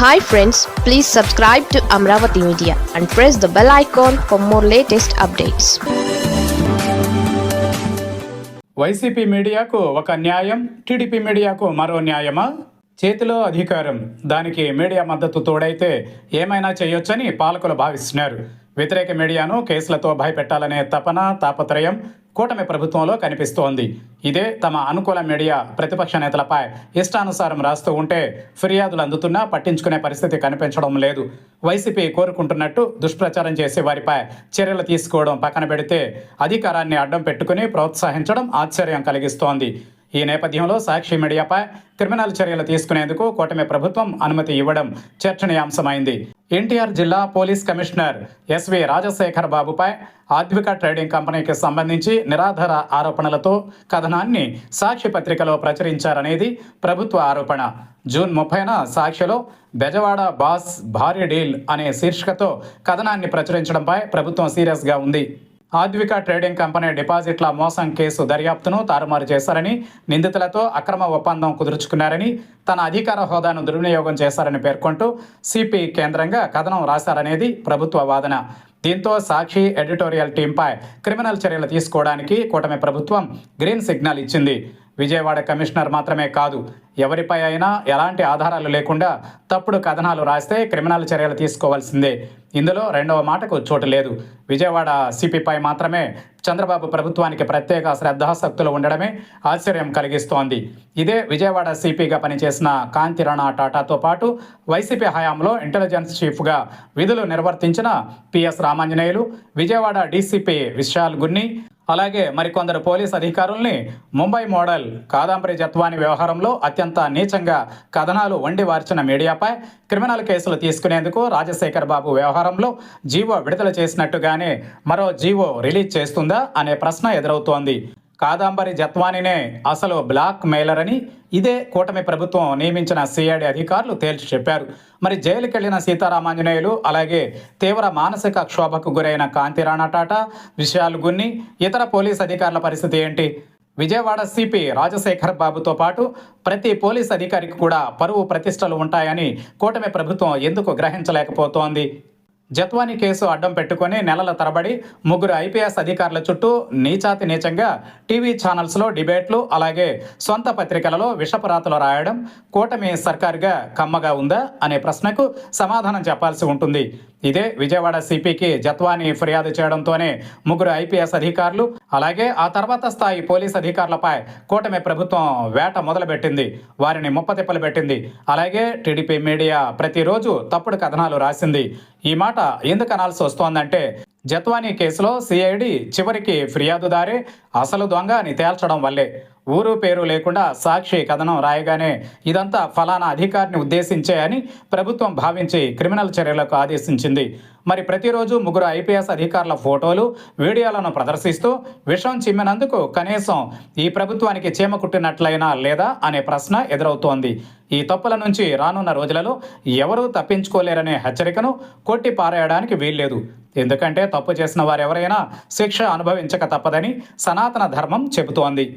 Hi friends, please subscribe to Amravati Media and press the bell icon for more latest updates. YCP మీడియాకు ఒక న్యాయం, TDP మీడియాకు మరో న్యాయమా? చేతిలో అధికారం, దానికి మీడియా మద్దతు తోడైతే ఏమైనా చేయొచ్చని పాలకులు భావిస్తున్నారు. వ్యతిరేక మీడియాను కేసులతో భయపెట్టాలనే తాపత్రయం కూటమి ప్రభుత్వంలో కనిపిస్తోంది. ఇదే తమ అనుకూల మీడియా ప్రతిపక్ష నేతలపై ఇష్టానుసారం రాస్తూ ఉంటే ఫిర్యాదులు అందుతున్నా పట్టించుకునే పరిస్థితి కనిపించడం లేదు. వైసీపీ కోరుకుంటున్నట్టు దుష్ప్రచారం చేసే వారిపై చర్యలు తీసుకోవడం పక్కన పెడితే అధికారాన్ని అడ్డం పెట్టుకుని ప్రోత్సహించడం ఆశ్చర్యం కలిగిస్తోంది. ఈ నేపథ్యంలో సాక్షి మీడియాపై క్రిమినల్ చర్యలు తీసుకునేందుకు కూటమి ప్రభుత్వం అనుమతి ఇవ్వడం చర్చనీయాంశమైంది. ఎన్టీఆర్ జిల్లా పోలీస్ కమిషనర్ ఎస్వి రాజశేఖర్ బాబుపై ఆద్విక ట్రేడింగ్ కంపెనీకి సంబంధించి నిరాధార ఆరోపణలతో కథనాన్ని సాక్షి పత్రికలో ప్రచురించారనేది ప్రభుత్వ ఆరోపణ. జూన్ 30న సాక్షిలో బెజవాడ బాస్ భారీ డీల్ అనే శీర్షికతో కథనాన్ని ప్రచురించడంపై ప్రభుత్వం సీరియస్గా ఉంది. ఆద్విక ట్రేడింగ్ కంపెనీ డిపాజిట్ల మోసం కేసు దర్యాప్తును తారుమారు చేశారని, నిందితులతో అక్రమ ఒప్పందం కుదుర్చుకున్నారని, తన అధికార హోదాను దుర్వినియోగం చేశారని పేర్కొంటూ సిపి కేంద్రంగా కథనం రాశారనేది ప్రభుత్వ వాదన. దీంతో సాక్షి ఎడిటోరియల్ టీంపై క్రిమినల్ చర్యలు తీసుకోవడానికి కూటమి ప్రభుత్వం గ్రీన్ సిగ్నల్ ఇచ్చింది. విజయవాడ కమిషనర్ మాత్రమే కాదు, ఎవరిపై అయినా ఎలాంటి ఆధారాలు లేకుండా తప్పుడు కథనాలు రాస్తే క్రిమినల్ చర్యలు తీసుకోవాల్సిందే. ఇందులో రెండవ మాటకు చోటు లేదు. విజయవాడ సిపిపై మాత్రమే చంద్రబాబు ప్రభుత్వానికి ప్రత్యేక శ్రద్ధాసక్తులు ఉండడమే ఆశ్చర్యం కలిగిస్తోంది. ఇదే విజయవాడ సిపిగా పనిచేసిన కాంతి రాణా టాటాతో పాటు వైసీపీ హయాంలో ఇంటెలిజెన్స్ చీఫ్గా విధులు నిర్వర్తించిన పిఎస్ రామాంజనేయులు, విజయవాడ డీసీపీ విశాల్ గున్ని, అలాగే మరికొందరు పోలీస్ అధికారుల్ని ముంబై మోడల్ కాదంబరి జత్వాని వ్యవహారంలో అత్యంత నీచంగా కథనాలు వండి వార్చిన మీడియాపై క్రిమినల్ కేసులు తీసుకునేందుకు రాజశేఖర్ బాబు వ్యవహారంలో జీవో విడుదల చేసినట్టుగానే మరో జీవో రిలీజ్ చేస్తుందా అనే ప్రశ్న ఎదురవుతోంది. కాదంబరి జత్వానినే అసలు బ్లాక్ మెయిలర్ అని ఇదే కూటమి ప్రభుత్వం నియమించిన సిఐడి అధికారులు తేల్చి చెప్పారు. మరి జైలుకెళ్లిన సీతారామాంజనేయులు, అలాగే తీవ్ర మానసిక క్షోభకు గురైన కాంతి రాణా టాటా, విశాల్ గున్ని, ఇతర పోలీస్ అధికారుల పరిస్థితి ఏంటి? విజయవాడ సిపి రాజశేఖర్ బాబుతో పాటు ప్రతి పోలీస్ అధికారికి కూడా పరువు ప్రతిష్టలు ఉంటాయని కూటమి ప్రభుత్వం ఎందుకు గ్రహించలేకపోతోంది? జత్వాని కేసు అడ్డం పెట్టుకుని నెలల తరబడి ముగ్గురు ఐపీఎస్ అధికారుల చుట్టూ నీచాతి నీచంగా టీవీ ఛానల్స్లో డిబేట్లు, అలాగే సొంత పత్రికలలో విషపురాతలు రాయడం కూటమి సర్కారుగా కమ్మగా ఉందా అనే ప్రశ్నకు సమాధానం చెప్పాల్సి ఉంటుంది. ఇదే విజయవాడ సిపికి జత్వాని ఫిర్యాదు చేయడంతోనే ముగ్గురు ఐపీఎస్ అధికారులు, అలాగే ఆ తర్వాత స్థాయి పోలీస్ అధికారులపై కూటమి ప్రభుత్వం వేట మొదలుపెట్టింది. వారిని ముప్పతిప్పలు పెట్టింది. అలాగే టీడీపీ మీడియా ప్రతిరోజు తప్పుడు కథనాలు రాసింది. ఈ మాట ఎందుకు అనాల్సి వస్తోందంటే, జత్వానీ కేసులో సిఐడి చివరికి ఫిర్యాదుదారే అసలు దొంగ అని తేల్చడం వల్లే. ఊరు పేరు లేకుండా సాక్షి కథనం రాయగానే ఇదంతా ఫలానా అధికారిని ఉద్దేశించే అని ప్రభుత్వం భావించి క్రిమినల్ చర్యలకు ఆదేశించింది. మరి ప్రతిరోజు ముగ్గురు ఐపీఎస్ అధికారుల ఫోటోలు, వీడియోలను ప్రదర్శిస్తూ విషం చిమ్మినందుకు కనీసం ఈ ప్రభుత్వానికి చీమ కుట్టినట్లయినా లేదా అనే ప్రశ్న ఎదురవుతోంది. ఈ తప్పుల నుంచి రానున్న రోజులలో ఎవరూ తప్పించుకోలేరనే హెచ్చరికను కొట్టి పారేయడానికి వీల్లేదు. ఎందుకంటే తప్పు చేసిన వారెవరైనా శిక్ష అనుభవించక తప్పదని సనాతన ధర్మం చెబుతోంది.